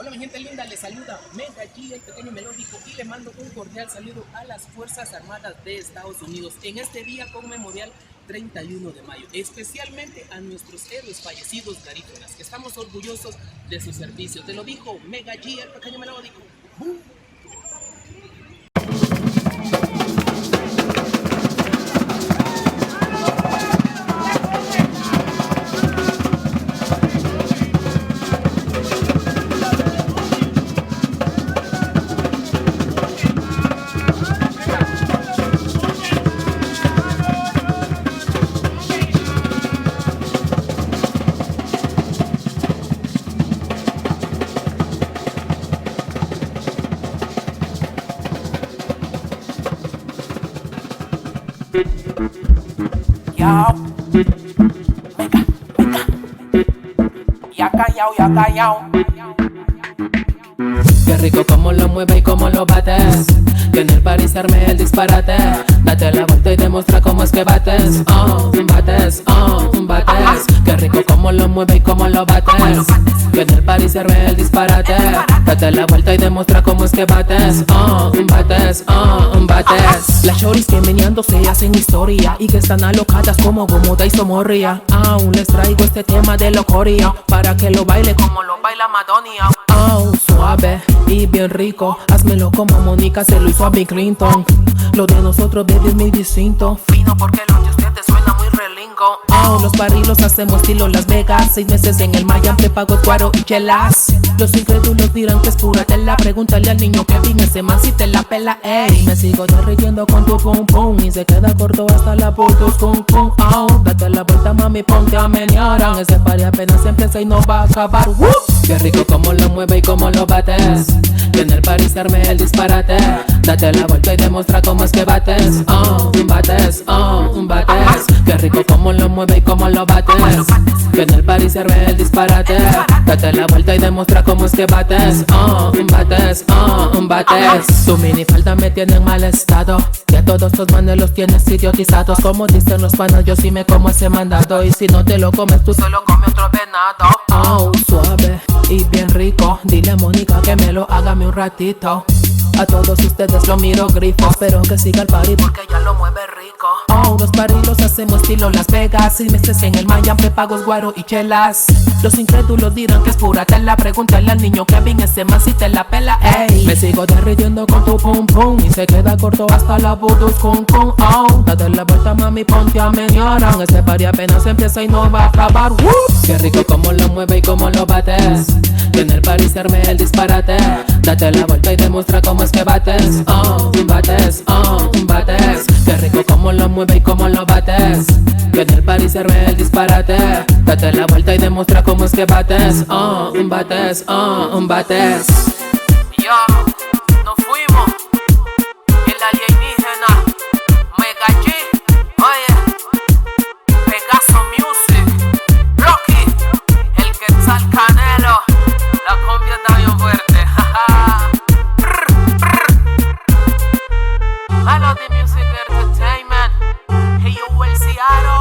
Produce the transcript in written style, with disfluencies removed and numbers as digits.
Hola mi gente linda, les saluda Mega G, el pequeño melódico, y le mando un cordial saludo a las Fuerzas Armadas de Estados Unidos en este día conmemorial 31 de mayo, especialmente a nuestros héroes fallecidos garífunas, que estamos orgullosos de su servicio. Te lo dijo Mega G, el pequeño melódico. ¡Bum! Yao, venga, venga. Ya callao. Qué rico como lo mueve y como lo bates. Que en el party se arme el disparate. Date la vuelta y demuestra cómo es que bates. Bates. Qué rico como lo mueve y como lo bates. Que en el party se arme el disparate. Date la vuelta y demuestra cómo es que bates. Bates. Las choris que meneándose hacen historia y que están alocadas como Gomoda y Somorria. Aún les traigo este tema de locoria para que lo baile como lo baila Madonia. Suave y bien rico, házmelo como Mónica se lo hizo a Bill Clinton. Lo de nosotros, baby, es muy distinto. Fino porque lo de ustedes suena muy relingo. Los barrilos hacemos estilo Las Vegas. 6 meses en el Miami, te pago guaro y chelas. Los incrédulos dirán que es pura tela. Pregúntale al niño que vine ese man si te la pela, ey. Me sigo derritiendo con tu pum pum y se queda corto hasta la putos pum pum. Date la vuelta, mami, ponte a menear. Ese party apenas empieza y no va a acabar. Qué rico como lo mueve y como lo bates. Que en el party se arme el disparate. Date la vuelta y demuestra cómo es que bates. Bates. Qué rico como lo mueve y como lo bates. Que en el party se arme el disparate. Date la vuelta y demuestra cómo es que bates. Bates. Tu mini falda me tiene en mal estado. Y a todos tus manes los tienes idiotizados. Como dicen los panas, yo sí me como ese mandado. Y si no te lo comes, tú solo come otro venado. Suave y bien rico. Dile a Mónica que me lo hágame un ratito. A todos ustedes lo miro grifo. Espero que siga el party porque ya lo mueve rico. Los party los hacemos estilo Las Vegas. 6 meses en el Miami, prepagos, guaro y chelas. Los incrédulos dirán que es pura tela. Pregúntale al niño que vine ese man si te la pela, ey. Me sigo derritiendo con tu pum pum y se queda corto hasta la butus con pum. Date la vuelta, mami, ponte a menear. Ese party apenas empieza y no va a acabar. Qué rico como lo mueve y como lo bates. Que en el party se arme el disparate. Date la vuelta y demuestra cómo es que bates. Bates. Qué rico como lo mueve y como lo bates. Que en el party se arme el disparate. Date la vuelta y demuestra cómo es que bates. Bates. Yo, nos fuimos. El alienígena, Mega G. Oye, Pegaso Music, Rocky, el Quetzal Canelo. La cumbia está bien fuerte. Melody Music Entertainment. Hey, yo, el Seattle.